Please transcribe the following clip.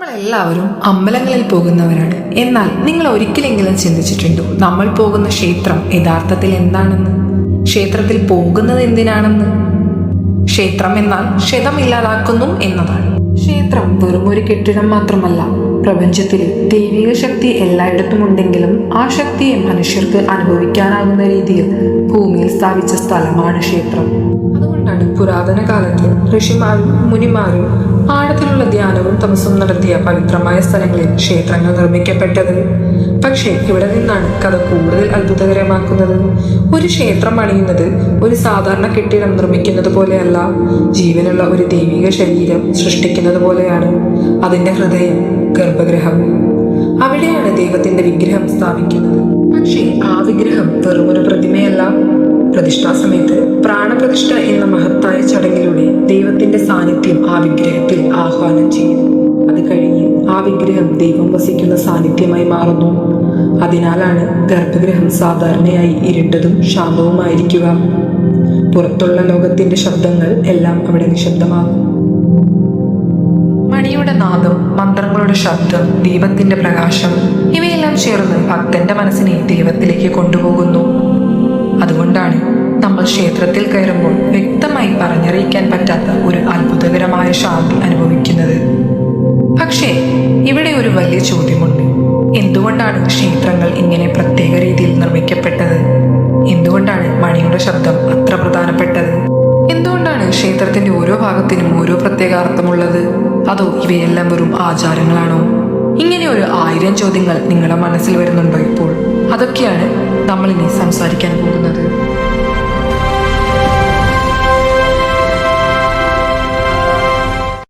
നമ്മളെല്ലാവരും അമ്പലങ്ങളിൽ പോകുന്നവരാണ്. എന്നാൽ നിങ്ങൾ ഒരിക്കലെങ്കിലും ചിന്തിച്ചിട്ടുണ്ടോ നമ്മൾ പോകുന്ന ക്ഷേത്രം യഥാർത്ഥത്തിൽ എന്താണെന്ന്? ക്ഷേത്രത്തിൽ പോകുന്നത് എന്തിനാണെന്ന്? ക്ഷേത്രം എന്നാൽ ക്ഷതമില്ലാതാക്കുന്നു എന്നതാണ്. ക്ഷേത്രം വെറും ഒരു കെട്ടിടം മാത്രമല്ല. പ്രപഞ്ചത്തിൽ ദൈവിക ശക്തി എല്ലായിടത്തും ഉണ്ടെങ്കിലും ആ ശക്തിയെ മനുഷ്യർക്ക് അനുഭവിക്കാനാകുന്ന രീതിയിൽ ഭൂമിയിൽ സ്ഥാപിച്ച സ്ഥലമാണ് ക്ഷേത്രം. അതുകൊണ്ടാണ് പുരാതന കാലത്ത് ഋഷിമാരും മുനിമാരും ആഴത്തിലുള്ള ധ്യാനവും തപസ്സും നടത്തിയ പവിത്രമായ സ്ഥലങ്ങളിൽ ക്ഷേത്രങ്ങൾ നിർമ്മിക്കപ്പെട്ടത്. പക്ഷേ ഇവിടെ നിന്നാണ് കഥ കൂടുതൽ അത്ഭുതകരമാക്കുന്നത്. ഒരു ക്ഷേത്രം പണിയുന്നത് ഒരു സാധാരണ കെട്ടിടം നിർമ്മിക്കുന്നത് പോലെയല്ല, ജീവനുള്ള ഒരു ദൈവിക ശരീരം സൃഷ്ടിക്കുന്നത് പോലെയാണ്. അതിന്റെ ഹൃദയം ഗർഭഗൃഹം. അവിടെയാണ് ദൈവത്തിന്റെ വിഗ്രഹം സ്ഥാപിക്കുന്നത്. പക്ഷേ ആ വിഗ്രഹം വെറുമൊരു പ്രതിമയല്ല. പ്രതിഷ്ഠാ സമയത്ത് പ്രാണപ്രതിഷ്ഠ എന്ന മഹത്തായ ചടങ്ങിലൂടെ ദൈവത്തിന്റെ സാന്നിധ്യം ആ വിഗ്രഹത്തിൽ ആഹ്വാനം ചെയ്യുന്നു. അത് കഴിഞ്ഞ് ആ വിഗ്രഹം ദൈവം വസിക്കുന്ന സാന്നിധ്യമായി മാറുന്നു. അതിനാലാണ് ഗർഭഗൃഹം സാധാരണയായി ഇരുണ്ടതും ശാന്തവുമായിരിക്കുക. പുറത്തുള്ള ലോകത്തിന്റെ ശബ്ദങ്ങൾ എല്ലാം അവിടെ നിശബ്ദമാകും. മണിയുടെ നാദം, മന്ത്രങ്ങളുടെ ശബ്ദം, ദീപത്തിന്റെ പ്രകാശം ഇവയെല്ലാം ചേർന്ന് ഭക്തന്റെ മനസ്സിനെ ദൈവത്തിലേക്ക് കൊണ്ടുപോകുന്നു. അതുകൊണ്ടാണ് നമ്മൾ ക്ഷേത്രത്തിൽ കയറുമ്പോൾ വ്യക്തമായി പറഞ്ഞറിയിക്കാൻ പറ്റാത്ത ഒരു അത്ഭുതകരമായ ശാന്തി അനുഭവിക്കുന്നത്. പക്ഷേ ഇവിടെ ഒരു വലിയ ചോദ്യമുണ്ട്. എന്തുകൊണ്ടാണ് ക്ഷേത്രങ്ങൾ ഇങ്ങനെ പ്രത്യേക രീതിയിൽ നിർമ്മിക്കപ്പെട്ടത്? എന്തുകൊണ്ടാണ് മണിയുടെ ശബ്ദം അത്ര പ്രധാനപ്പെട്ടത്? എന്തുകൊണ്ടാണ് ക്ഷേത്രത്തിന്റെ ഓരോ ഭാഗത്തിനും ഓരോ പ്രത്യേക അർത്ഥമുള്ളത്? അതോ ഇവയെല്ലാം വെറും ആചാരങ്ങളാണോ? ഇങ്ങനെ ഒരു 1000 ചോദ്യങ്ങൾ നിങ്ങളുടെ മനസ്സിൽ വരുന്നുണ്ടോ ഇപ്പോൾ? അതൊക്കെയാണ് നമ്മൾ ഇനി സംസാരിക്കാൻ പോകുന്നത്.